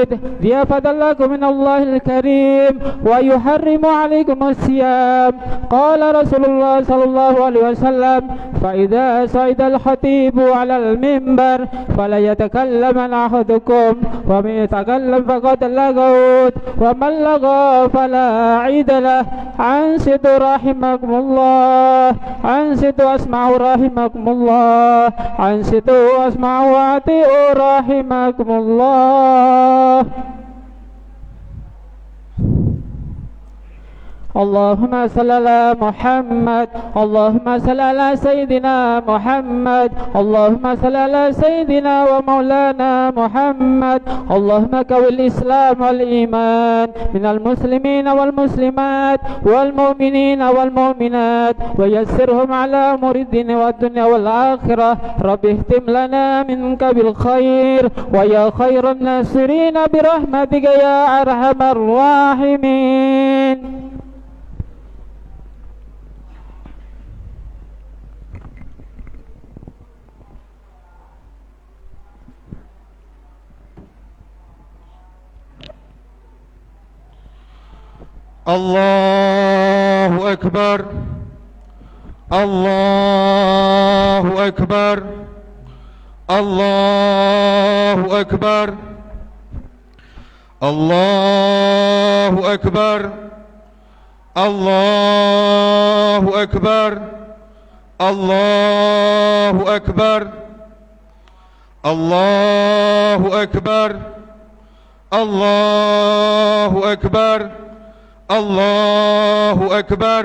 العيد ضيافة لكم من الله الكريم ويحرم عليكم الصيام. قال رسول الله صلى الله عليه وسلم: فإذا صعد الخطيب على المنبر فلا يتكلم أحدكم، ومن يتكلم فقد لغوت، ومن لغى فلا عيد له. أنصتوا رحمكم الله، أنصتوا اسمعوا رحمكم الله، أنصتوا واسمعوا وأطيعوا رحمكم الله. اللهم صل على محمد، اللهم صل على سيدنا محمد، اللهم صل على سيدنا ومولانا محمد. اللهم كون الإسلام والإيمان من المسلمين والمسلمات والمؤمنين والمؤمنات، ويسرهم على أمور الدين والدنيا والآخرة. رب اختم لنا منك بالخير، ويا خير الناصرين برحمتك يا أرحم الراحمين. الله أكبر، الله أكبر، الله أكبر، الله أكبر، الله أكبر، الله أكبر، الله أكبر، الله أكبر، الله أكبر،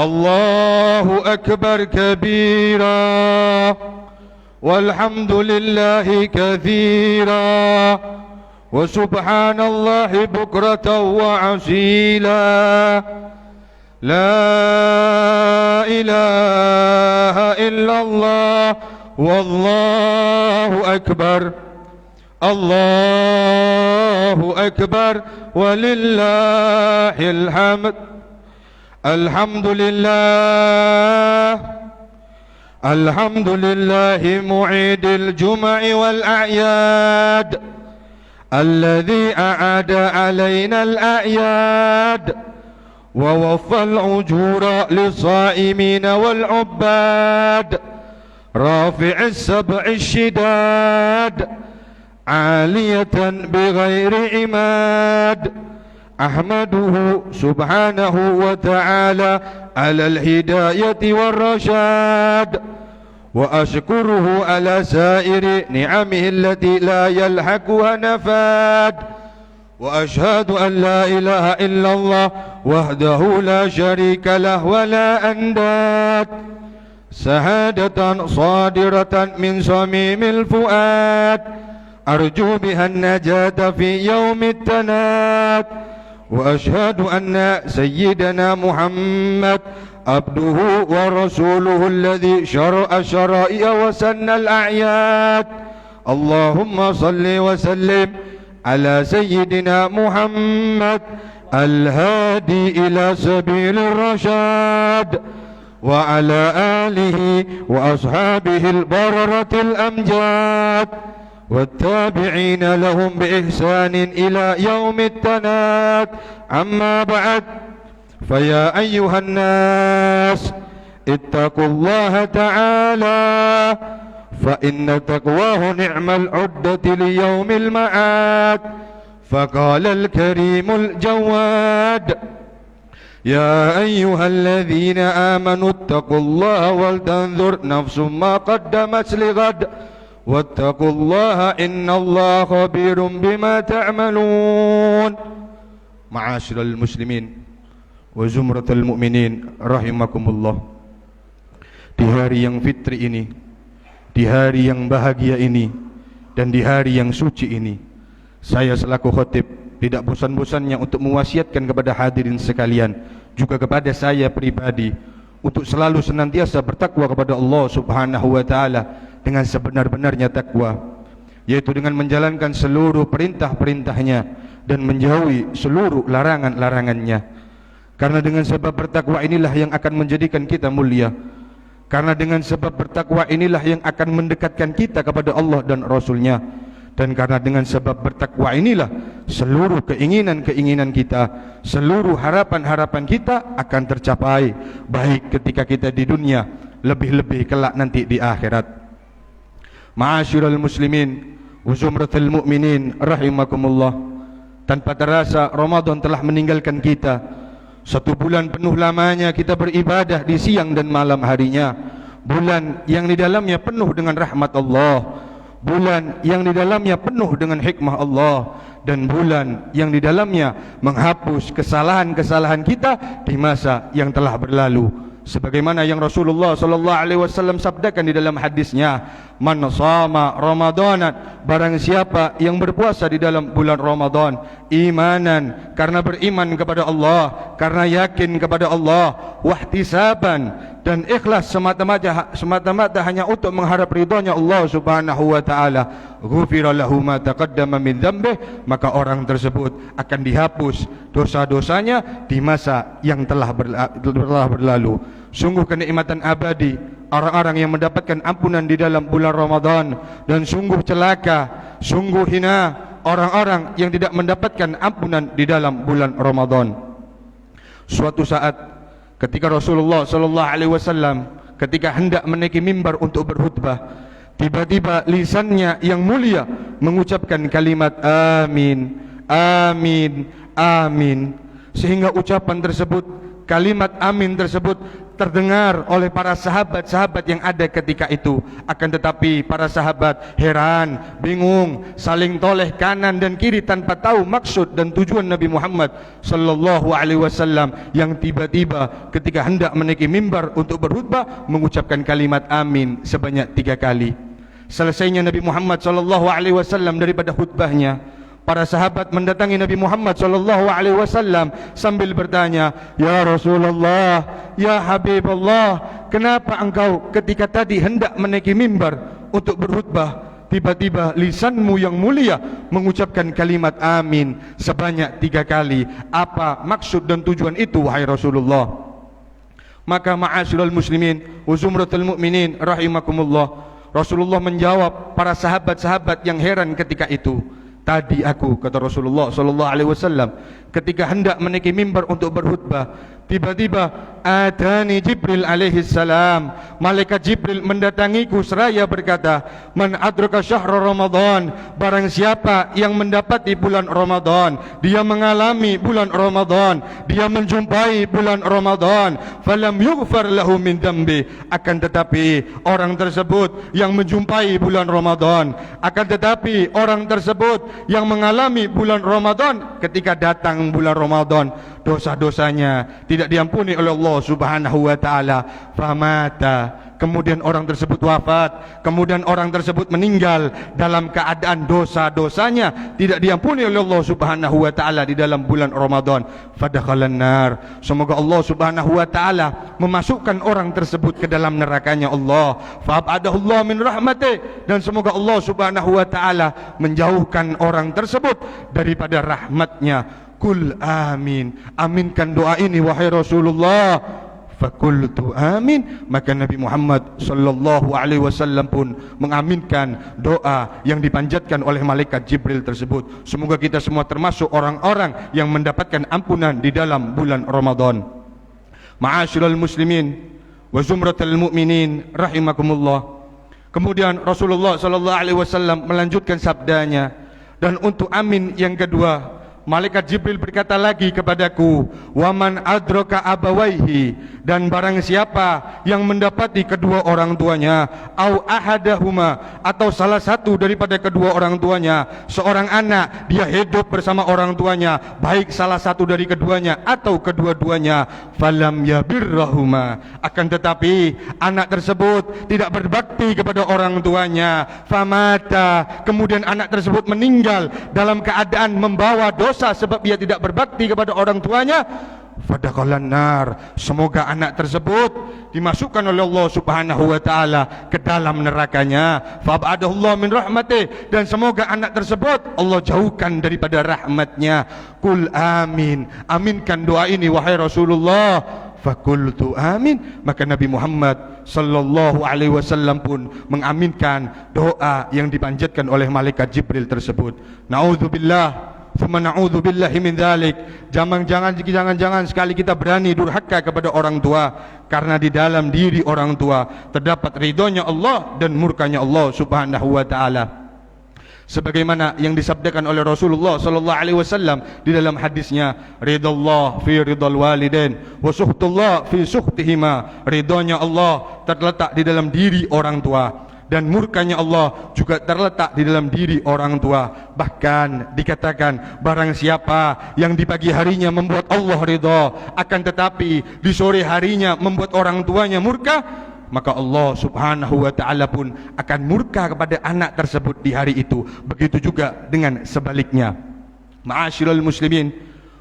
الله أكبر كبيرا، والحمد لله كثيرا، وسبحان الله بكرة وعسيلا. لا إله إلا الله والله أكبر، الله أكبر ولله الحمد. الحمد لله، الحمد لله معيد الجمع والأعياد، الذي أعاد علينا الأعياد ووفى الأجور للصائمين والعباد، رافع السبع الشداد عالية بغير عماد. أحمده سبحانه وتعالى على الهداية والرشاد، وأشكره على سائر نعمه التي لا يلحقها نفاد. وأشهد أن لا إله إلا الله وحده لا شريك له ولا أنداد، شهادة صادرة من صميم الفؤاد أرجو بها النجاة في يوم التناد. وأشهد أن سيدنا محمد عبده ورسوله الذي شرع الشرائع وسن الأعياد. اللهم صل وسلم على سيدنا محمد الهادي إلى سبيل الرشاد، وعلى آله وأصحابه البررة الأمجاد، والتابعين لهم بإحسان إلى يوم التناد. أما بعد، فيا أيها الناس اتقوا الله تعالى، فإن تقواه نعم العدة ليوم المعاد. فقال الكريم الجواد: يا أيها الذين آمنوا اتقوا الله ولتنظر نفس ما قدمت لغد واتقوا الله إن الله خبير بما تعملون. معاشر المسlimin wa zumratul mu'minin rahimakumullah. Di hari yang fitri ini, di hari yang bahagia ini, dan di hari yang suci ini, saya selaku khatib tidak bosan-bosannya untuk mewasiatkan kepada hadirin sekalian, juga kepada saya pribadi, untuk selalu senantiasa bertakwa kepada Allah Subhanahu wa taala dengan sebenar-benarnya takwa, yaitu dengan menjalankan seluruh perintah-perintahnya dan menjauhi seluruh larangan-larangannya. Karena dengan sebab bertakwa inilah yang akan menjadikan kita mulia. Karena dengan sebab bertakwa inilah yang akan mendekatkan kita kepada Allah dan Rasul-Nya. Dan karena dengan sebab bertakwa inilah seluruh keinginan-keinginan kita, seluruh harapan-harapan kita akan tercapai, baik ketika kita di dunia, lebih-lebih kelak nanti di akhirat. Ma'asyiral muslimin wa zumratul mu'minin rahimakumullah. Tanpa terasa Ramadan telah meninggalkan kita. 1 bulan penuh lamanya kita beribadah di siang dan malam harinya. Bulan yang di dalamnya penuh dengan rahmat Allah, bulan yang di dalamnya penuh dengan hikmah Allah, dan bulan yang di dalamnya menghapus kesalahan-kesalahan kita di masa yang telah berlalu. Sebagaimana yang Rasulullah sallallahu alaihi wasallam sabdakan di dalam hadisnya, man shama ramadanan, barang siapa yang berpuasa di dalam bulan Ramadan imanan, karena beriman kepada Allah, karena yakin kepada Allah, wahtisaban, dan ikhlas semata-mata hanya untuk mengharap ridhonya Allah Subhanahu wa taala, ghufira lahu ma taqaddama min dzambih, maka orang tersebut akan dihapus dosa-dosanya di masa yang telah berlalu. Sungguh kenikmatan abadi orang-orang yang mendapatkan ampunan di dalam bulan Ramadan, dan sungguh celaka, sungguh hina orang-orang yang tidak mendapatkan ampunan di dalam bulan Ramadan. Suatu saat ketika Rasulullah sallallahu alaihi wasallam ketika hendak menaiki mimbar untuk berkhutbah, tiba-tiba lisannya yang mulia mengucapkan kalimat amin, amin, amin, sehingga ucapan tersebut, kalimat amin tersebut terdengar oleh para sahabat-sahabat yang ada ketika itu. Akan tetapi para sahabat heran, bingung, saling toleh kanan dan kiri tanpa tahu maksud dan tujuan Nabi Muhammad sallallahu alaihi wasallam yang tiba-tiba ketika hendak menaiki mimbar untuk berkhutbah mengucapkan kalimat amin sebanyak 3 kali. Selesainya Nabi Muhammad sallallahu alaihi wasallam daripada khutbahnya, para sahabat mendatangi Nabi Muhammad sallallahu alaihi wasallam sambil bertanya, "Ya Rasulullah, ya Habibullah, kenapa engkau ketika tadi hendak menaiki mimbar untuk berkhutbah, tiba-tiba lisanmu yang mulia mengucapkan kalimat amin sebanyak 3 kali? Apa maksud dan tujuan itu, wahai Rasulullah?" Maka ma'asyiral muslimin wa zumratul mu'minin rahimakumullah, Rasulullah menjawab para sahabat-sahabat yang heran ketika itu, "Tadi aku," kata Rasulullah sallallahu alaihi wasallam, "ketika hendak menaiki mimbar untuk berkhutbah, tiba-tiba atani Jibril alaihi salam, malaikat Jibril mendatangiku seraya berkata, man adraka syahr Ramadan, barang siapa yang mendapati bulan Ramadan, dia mengalami bulan Ramadan, dia menjumpai bulan Ramadan, falam yughfar lahu min dambi, akan tetapi orang tersebut yang menjumpai bulan Ramadan, akan tetapi orang tersebut yang mengalami bulan Ramadan, ketika datang bulan Ramadan, dosa-dosanya tidak diampuni oleh Allah Subhanahu wa taala, famata, kemudian orang tersebut wafat, kemudian orang tersebut meninggal dalam keadaan dosa-dosanya tidak diampuni oleh Allah Subhanahu wa taala di dalam bulan Ramadan, fadakhalan nar, semoga Allah Subhanahu wa taala memasukkan orang tersebut ke dalam nerakanya Allah, fa'abadahullah min rahmatih, dan semoga Allah Subhanahu wa taala menjauhkan orang tersebut daripada rahmatnya. Kul amin, aminkan doa ini wahai Rasulullah. Fakultu amin, maka Nabi Muhammad sallallahu alaihi wasallam pun mengaminkan doa yang dipanjatkan oleh malaikat Jibril tersebut. Semoga kita semua termasuk orang-orang yang mendapatkan ampunan di dalam bulan Ramadan. Ma'asyiral muslimin wa zumratul mu'minin rahimakumullah. Kemudian Rasulullah sallallahu alaihi wasallam melanjutkan sabdanya, dan untuk amin yang kedua, malaikat Jibril berkata lagi kepadaku, waman adraka abawaihi, dan barang siapa yang mendapati kedua orang tuanya, au ahadahuma, atau salah satu daripada kedua orang tuanya, seorang anak dia hidup bersama orang tuanya, baik salah satu dari keduanya atau kedua-duanya, falam yabirrahuma, akan tetapi anak tersebut tidak berbakti kepada orang tuanya, famata, kemudian anak tersebut meninggal dalam keadaan membawa dosa sebab dia tidak berbakti kepada orang tuanya, fadakhalan nar, semoga anak tersebut dimasukkan oleh Allah Subhanahu wa taala ke dalam nerakanya, fa'abadahullah min rahmatih, dan semoga anak tersebut Allah jauhkan daripada rahmatnya. Kul amin, aminkan doa ini wahai Rasulullah. Fakultu amin, maka Nabi Muhammad sallallahu alaihi wasallam pun mengaminkan doa yang dipanjatkan oleh malaikat Jibril tersebut. Naudzubillah, thumma na'udzubillahi min dzalik. Jangan sekali kita berani durhaka kepada orang tua, karena di dalam diri orang tua terdapat ridhonya Allah dan murkanya Allah Subhanahu wa taala. Sebagaimana yang disabdakan oleh Rasulullah sallallahu alaihi wasallam di dalam hadisnya, ridallah fi ridal walidain wa suhtullah fi suhtihima. Ridhonya Allah terletak di dalam diri orang tua dan murkanya Allah juga terletak di dalam diri orang tua. Bahkan dikatakan, barang siapa yang di pagi harinya membuat Allah ridha, akan tetapi di sore harinya membuat orang tuanya murka, maka Allah Subhanahu wa ta'ala pun akan murka kepada anak tersebut di hari itu. Begitu juga dengan sebaliknya. Ma'asyiral muslimin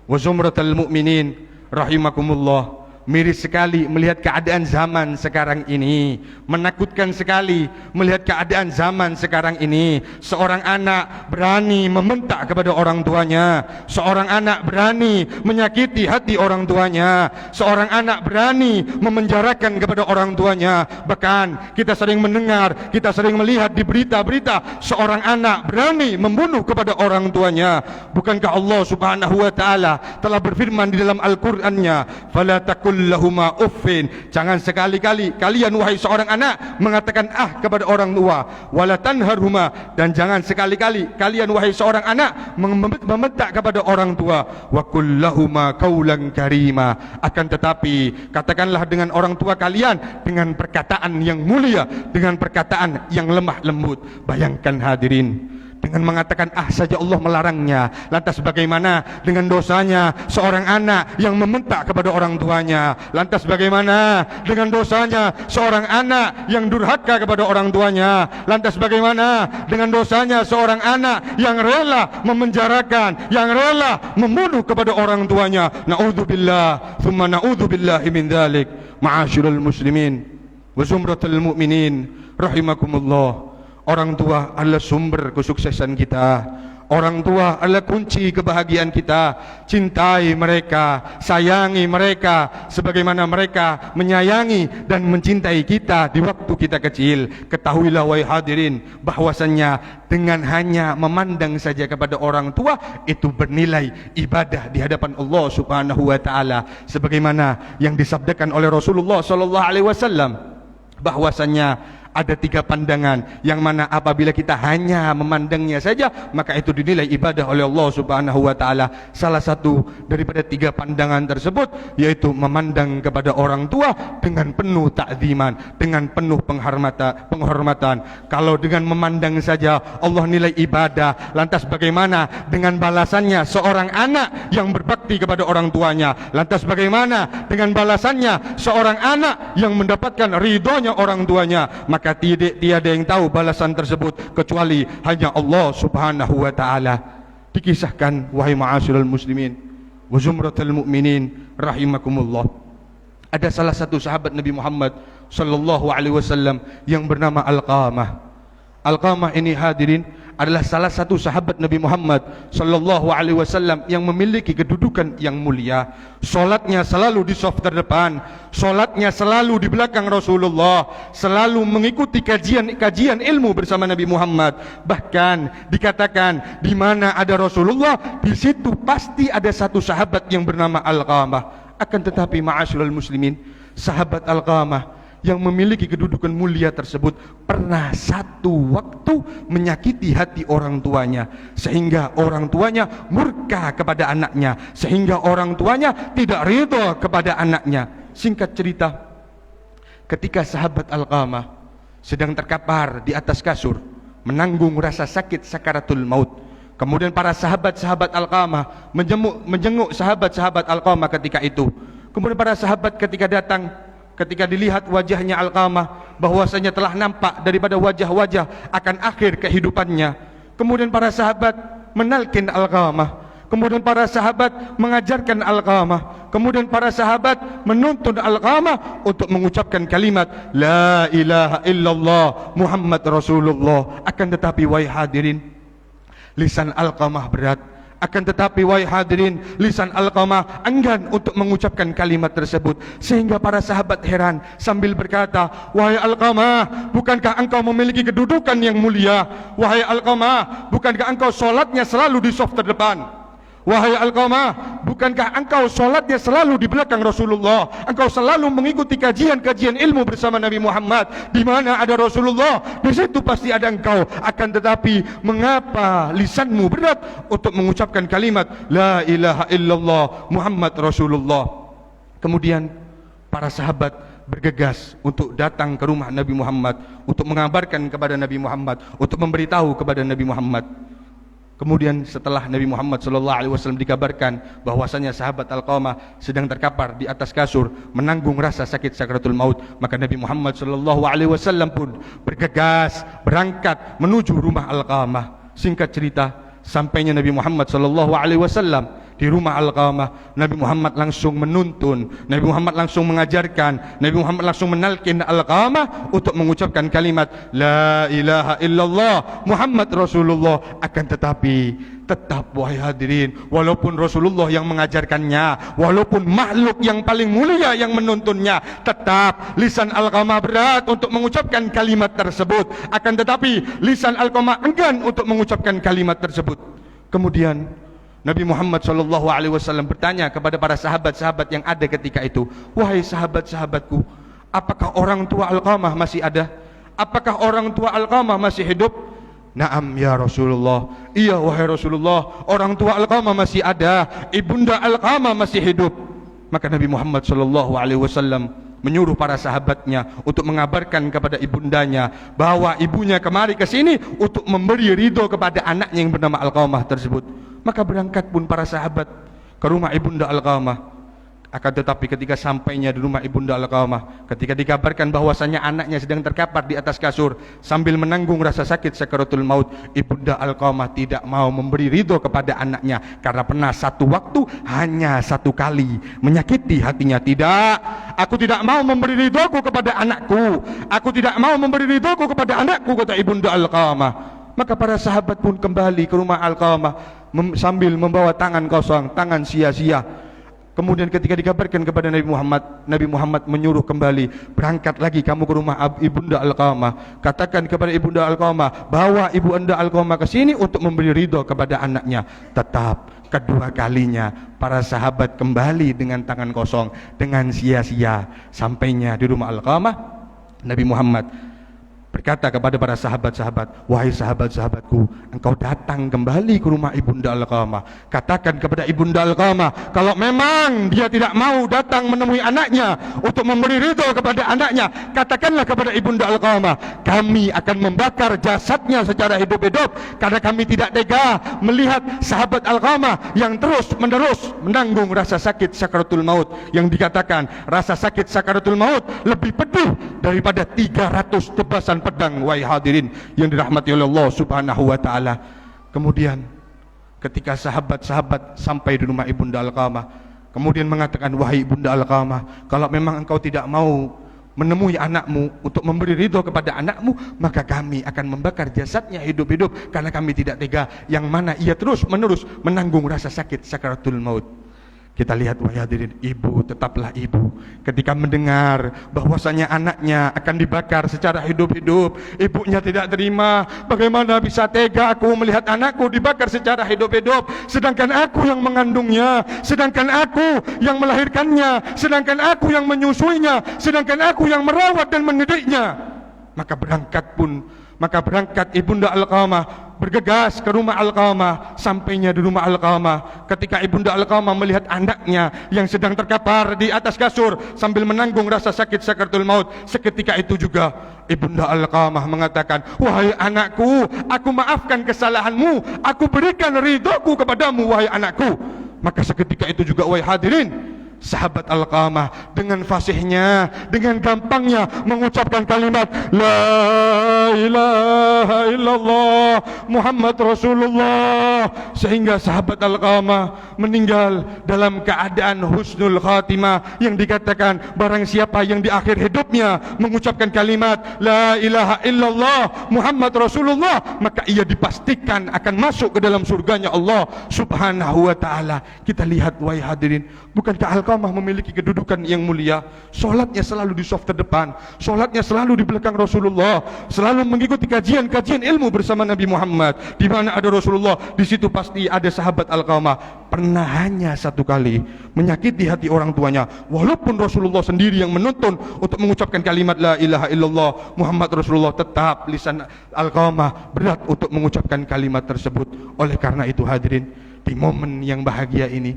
wa zumratal mu'minin rahimakumullah, miris sekali melihat keadaan zaman sekarang ini, menakutkan sekali melihat keadaan zaman sekarang ini. Seorang anak berani membentak kepada orang tuanya, seorang anak berani menyakiti hati orang tuanya, seorang anak berani memenjarakan kepada orang tuanya. Bahkan kita sering mendengar, kita sering melihat di berita-berita, seorang anak berani membunuh kepada orang tuanya. Bukankah Allah Subhanahu wa ta'ala telah berfirman di dalam Al-Qur'annya, fala takul lahuma uffin, jangan sekali-kali kalian wahai seorang anak mengatakan kepada orang tua, wala tanharhuma, dan jangan sekali-kali kalian wahai seorang anak membentak kepada orang tua, wa qul lahuma qaulan karima, akan tetapi katakanlah dengan orang tua kalian dengan perkataan yang mulia, dengan perkataan yang lemah lembut. Bayangkan hadirin, dengan mengatakan saja Allah melarangnya, lantas bagaimana dengan dosanya seorang anak yang membentak kepada orang tuanya? Lantas bagaimana dengan dosanya seorang anak yang durhaka kepada orang tuanya? Lantas bagaimana dengan dosanya seorang anak yang rela memenjarakan, yang rela membunuh kepada orang tuanya? Na'udzubillah, thumma na'udzubillahi min dzalik. Ma'asyiral muslimin wa zumratul mu'minin rahimakumullah, orang tua adalah sumber kesuksesan kita. Orang tua adalah kunci kebahagiaan kita. Cintai mereka, sayangi mereka sebagaimana mereka menyayangi dan mencintai kita di waktu kita kecil. Ketahuilah wahai hadirin, bahwasannya dengan hanya memandang saja kepada orang tua itu bernilai ibadah di hadapan Allah Subhanahu wa taala, sebagaimana yang disabdakan oleh Rasulullah sallallahu alaihi wasallam, bahwasannya ada 3 pandangan yang mana apabila kita hanya memandangnya saja, maka itu dinilai ibadah oleh Allah Subhanahu wa taala. Salah satu daripada 3 pandangan tersebut yaitu memandang kepada orang tua dengan penuh ta'ziman, dengan penuh penghormatan. Kalau dengan memandang saja Allah nilai ibadah, lantas bagaimana dengan balasannya seorang anak yang berbakti kepada orang tuanya? Lantas bagaimana dengan balasannya seorang anak yang mendapatkan ridhonya orang tuanya? Maka tiada yang tahu balasan tersebut kecuali hanya Allah Subhanahu wa taala. Dikisahkan wahai ma'asyiral muslimin wa zumratul mu'minin rahimakumullah, ada salah satu sahabat Nabi Muhammad sallallahu alaihi wasallam yang bernama Alqamah. Alqamah ini hadirin adalah salah satu sahabat Nabi Muhammad sallallahu alaihi wasallam yang memiliki kedudukan yang mulia. Salatnya selalu di saf terdepan, salatnya selalu di belakang Rasulullah, selalu mengikuti kajian ilmu bersama Nabi Muhammad. Bahkan dikatakan di mana ada Rasulullah, di situ pasti ada satu sahabat yang bernama Alqamah. Akan tetapi ma'asyiral muslimin, sahabat Alqamah yang memiliki kedudukan mulia tersebut pernah satu waktu menyakiti hati orang tuanya, sehingga orang tuanya murka kepada anaknya, sehingga orang tuanya tidak ridha kepada anaknya. Singkat cerita, ketika sahabat Alqamah sedang terkapar di atas kasur menanggung rasa sakit sakaratul maut, kemudian para sahabat-sahabat Alqamah menjenguk sahabat-sahabat Alqamah ketika itu. Kemudian para sahabat ketika datang, ketika dilihat wajahnya Alqamah, bahwasanya telah nampak daripada wajah-wajah akan akhir kehidupannya. Kemudian para sahabat menalkin Alqamah, kemudian para sahabat mengajarkan Alqamah, kemudian para sahabat menuntun Alqamah untuk mengucapkan kalimat La ilaha illallah Muhammad Rasulullah. Akan tetapi wahai hadirin, lisan Alqamah berat, Akan tetapi wahai hadirin, lisan Alqamah enggan untuk mengucapkan kalimat tersebut, sehingga para sahabat heran sambil berkata, wahai Alqamah, bukankah engkau memiliki kedudukan yang mulia? Wahai Alqamah, bukankah engkau solatnya selalu di saf terdepan? Wahai Alqamah, bukankah engkau solatnya selalu di belakang Rasulullah? Engkau selalu mengikuti kajian-kajian ilmu bersama Nabi Muhammad. Di mana ada Rasulullah, di situ pasti ada engkau. Akan tetapi, mengapa lisanmu berat untuk mengucapkan kalimat La ilaha illallah Muhammad Rasulullah? Kemudian para sahabat bergegas untuk datang ke rumah Nabi Muhammad, untuk mengabarkan kepada Nabi Muhammad, untuk memberitahu kepada Nabi Muhammad. Kemudian setelah Nabi Muhammad SAW dikabarkan bahwasanya sahabat Alqamah sedang terkapar di atas kasur menanggung rasa sakit sakaratul maut, maka Nabi Muhammad SAW pun bergegas berangkat menuju rumah Alqamah. Singkat cerita, sampainya Nabi Muhammad SAW di rumah Alqamah, Nabi Muhammad langsung menuntun, Nabi Muhammad langsung mengajarkan, Nabi Muhammad langsung menalkin Alqamah untuk mengucapkan kalimat La ilaha illallah Muhammad Rasulullah. Akan tetapi tetap wahai hadirin, walaupun Rasulullah yang mengajarkannya, walaupun makhluk yang paling mulia yang menuntunnya, tetap lisan Alqamah berat untuk mengucapkan kalimat tersebut. Akan tetapi lisan Alqamah enggan untuk mengucapkan kalimat tersebut. Kemudian Nabi Muhammad SAW bertanya kepada para sahabat-sahabat yang ada ketika itu, wahai sahabat-sahabatku, apakah orang tua Alqamah masih ada? Apakah orang tua Alqamah masih hidup? Naam ya Rasulullah. Iya wahai Rasulullah, orang tua Alqamah masih ada, ibunda Alqamah masih hidup. Maka Nabi Muhammad SAW menyuruh para sahabatnya untuk mengabarkan kepada ibundanya bahwa ibunya kemari ke sini untuk memberi ridho kepada anaknya yang bernama Alqamah tersebut. Maka berangkat pun para sahabat ke rumah ibunda Alqamah. Akan tetapi ketika sampainya di rumah ibunda Alqamah, ketika dikabarkan bahwasanya anaknya sedang terkapar di atas kasur sambil menanggung rasa sakit sakaratul maut, ibunda Alqamah tidak mau memberi ridho kepada anaknya karena pernah satu waktu hanya satu kali menyakiti hatinya. Tidak, aku tidak mau memberi ridhoku kepada anakku, aku tidak mau memberi ridhoku kepada anakku, kata ibunda Alqamah. Maka para sahabat pun kembali ke rumah Alqamah sambil membawa tangan kosong, tangan sia-sia. Kemudian ketika dikabarkan kepada Nabi Muhammad menyuruh kembali, berangkat lagi kamu ke rumah ibunda Alqamah, katakan kepada ibunda Alqamah bahwa ibunda Alqamah ke sini untuk memberi ridho kepada anaknya. Tetap kedua kalinya para sahabat kembali dengan tangan kosong, dengan sia-sia. Sampainya di rumah Alqamah, Nabi Muhammad berkata kepada para sahabat-sahabat, wahai sahabat-sahabatku, engkau datang kembali ke rumah ibunda Alqamah, katakan kepada ibunda Alqamah kalau memang dia tidak mau datang menemui anaknya untuk memberi ridho kepada anaknya, katakanlah kepada ibunda Alqamah, kami akan membakar jasadnya secara hidup-hidup, karena kami tidak tega melihat sahabat Alqamah yang terus-menerus menanggung rasa sakit sakaratul maut, yang dikatakan rasa sakit sakaratul maut lebih pedih daripada 300 tebasan pedang, wahai hadirin yang dirahmati oleh Allah Subhanahu wa taala. Kemudian ketika sahabat-sahabat sampai di rumah ibunda Alqamah, kemudian mengatakan, wahai ibunda Alqamah, kalau memang engkau tidak mau menemui anakmu untuk memberi ridho kepada anakmu, maka kami akan membakar jasadnya hidup-hidup, karena kami tidak tega yang mana ia terus-menerus menanggung rasa sakit sakaratul maut. Kita lihat wahai hadirin, ibu tetaplah ibu. Ketika mendengar bahwasanya anaknya akan dibakar secara hidup-hidup, ibunya tidak terima. Bagaimana bisa tega aku melihat anakku dibakar secara hidup-hidup, sedangkan aku yang mengandungnya, sedangkan aku yang melahirkannya, sedangkan aku yang menyusuinya, sedangkan aku yang merawat dan mendidiknya. Maka berangkat ibunda Alqamah bergegas ke rumah Alqamah. Sampainya di rumah Alqamah, ketika ibunda Alqamah melihat anaknya yang sedang terkapar di atas kasur sambil menanggung rasa sakit sakaratul maut, seketika itu juga ibunda Alqamah mengatakan, wahai anakku, aku maafkan kesalahanmu, aku berikan ridhoku kepadamu wahai anakku. Maka seketika itu juga wahai hadirin, sahabat Alqamah dengan fasihnya, dengan gampangnya mengucapkan kalimat La ilaha illallah Muhammad Rasulullah, sehingga sahabat Alqamah meninggal dalam keadaan husnul khatimah, yang dikatakan barang siapa yang di akhir hidupnya mengucapkan kalimat La ilaha illallah Muhammad Rasulullah, maka ia dipastikan akan masuk ke dalam surganya Allah Subhanahu wa ta'ala. Kita lihat wahai hadirin, bukankah Alqamah memiliki kedudukan yang mulia? Solatnya selalu di saf terdepan, solatnya selalu di belakang Rasulullah, selalu mengikuti kajian-kajian ilmu bersama Nabi Muhammad. Di mana ada Rasulullah, di situ pasti ada sahabat Alqamah. Pernah hanya satu kali menyakiti hati orang tuanya, walaupun Rasulullah sendiri yang menuntun untuk mengucapkan kalimat La ilaha illallah Muhammad Rasulullah, tetap lisan Alqamah berat untuk mengucapkan kalimat tersebut. Oleh karena itu hadirin, di momen yang bahagia ini,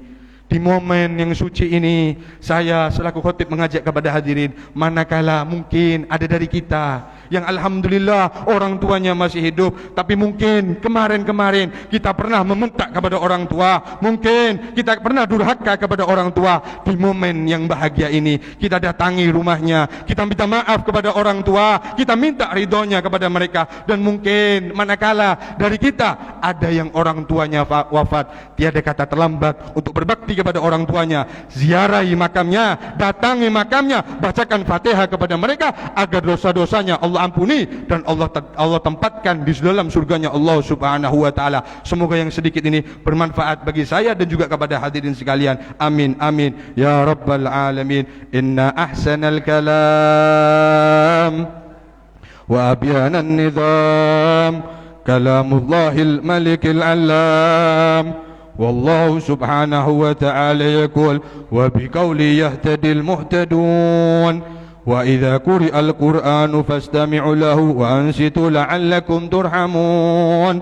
di momen yang suci ini, saya selaku khotib mengajak kepada hadirin, manakala mungkin ada dari kita yang alhamdulillah orang tuanya masih hidup, tapi mungkin kemarin-kemarin kita pernah membentak kepada orang tua, mungkin kita pernah durhaka kepada orang tua. Di momen yang bahagia ini, kita datangi rumahnya, kita minta maaf kepada orang tua, kita minta ridhonya kepada mereka. Dan mungkin manakala dari kita ada yang orang tuanya wafat, tiada kata terlambat untuk berbakti kepada orang tuanya, ziarahi makamnya, datangi makamnya, bacakan Fatihah kepada mereka agar dosa-dosanya Allah ampuni dan Allah tempatkan di dalam surganya Allah Subhanahu wa ta'ala. Semoga yang sedikit ini bermanfaat bagi saya dan juga kepada hadirin sekalian. Amin amin ya rabbal alamin. Inna ahsanal kalam wa abyanan nizam kalamullahil malikil alam. والله سبحانه وتعالى يقول وبقوله يهتدي المهتدون وإذا قرئ القرآن فاستمعوا له وأنصتوا لعلكم ترحمون.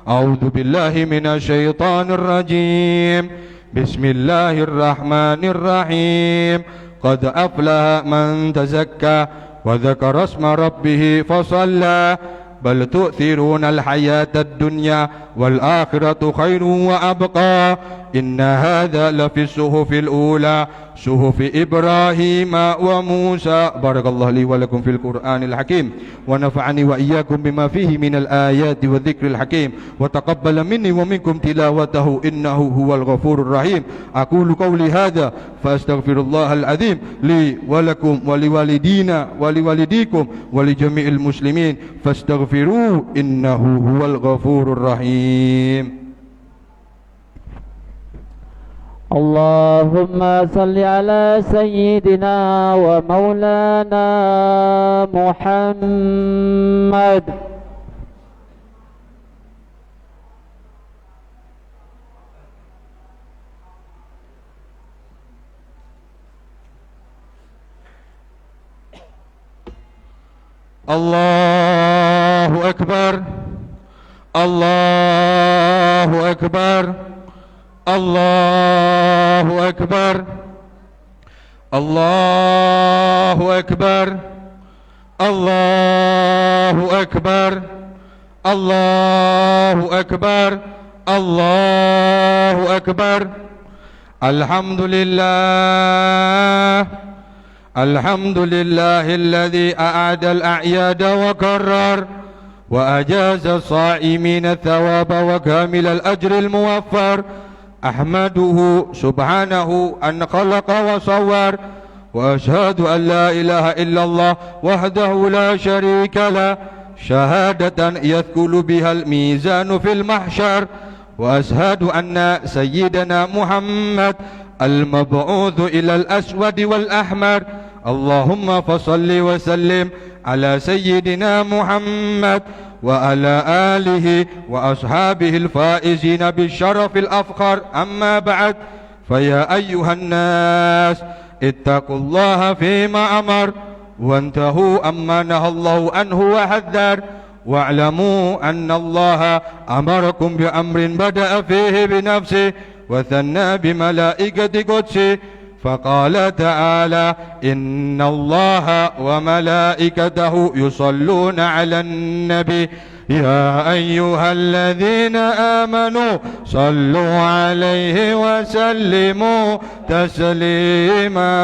أعوذ بالله من الشيطان الرجيم. بسم الله الرحمن الرحيم. قد أفلح من تزكى وذكر اسم ربه فصلى بل تؤثرون الحياة الدنيا والآخرة خير وأبقى إن هذا لفي الصحف الأولى صحف إبراهيم وموسى. بارك الله لي ولكم في القرآن الحكيم ونفعني وإياكم بما فيه من الآيات والذكر الحكيم وتقبل مني ومنكم تلاوته إنه هو الغفور الرحيم. أقول قولي هذا فأستغفر الله العظيم لي ولكم ولوالدينا ولوالديكم ولجميع المسلمين فاستغفروه إنه هو الغفور الرحيم. اللهم صل على سيدنا ومولانا محمد. الله أكبر الله أكبر الله أكبر الله أكبر الله أكبر الله أكبر الله أكبر. الحمد لله الحمد لله الذي أعاد الأعياد وكرر وأجاز الصائمين الثواب وكامل الأجر الموفر. أحمده سبحانه أن خلق وصور وأشهد أن لا إله إلا الله وحده لا شريك له شهادة يثقل بها الميزان في المحشر. وأشهد أن سيدنا محمد المبعوث إلى الأسود والأحمر. اللهم فصل وسلم على سيدنا محمد وعلى آله وأصحابه الفائزين بالشرف الأفخر. أما بعد فيا أيها الناس اتقوا الله فيما أمر وانتهوا أما نهى الله عنه وحذر. واعلموا أن الله أمركم بأمر بدأ فيه بنفسه وثنى بملائكة قدسه فقال تعالى إن الله وملائكته يصلون على النبي يا أيها الذين آمنوا صلوا عليه وسلموا تسليما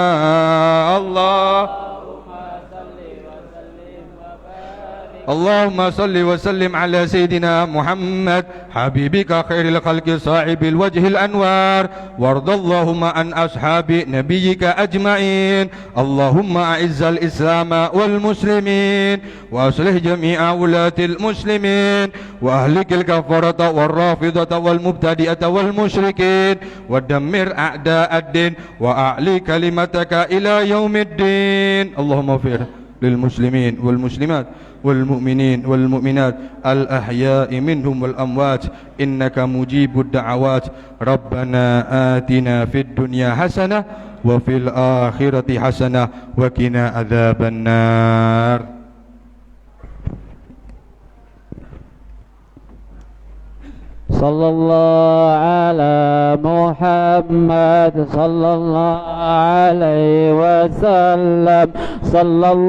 اللهم صل وسلم على سيدنا محمد حبيبك خير الخلق صاحب الوجه الأنوار وارض اللهم عن أصحاب نبيك أجمعين اللهم أعز الإسلام والمسلمين وأصلح جميع ولاة المسلمين وأهلك الكفرة والرافضة والمبتدئة والمشركين ودمر أعداء الدين وأعلي كلمتك إلى يوم الدين اللهم اغفر للمسلمين والمسلمات والمؤمنين والمؤمنات الأحياء منهم والأموات إنك مجيب الدعوات ربنا آتنا في الدنيا حسنة وفي الآخرة حسنة وقنا عذاب النار. صلى الله على محمد صلى الله عليه وسلم صلى الله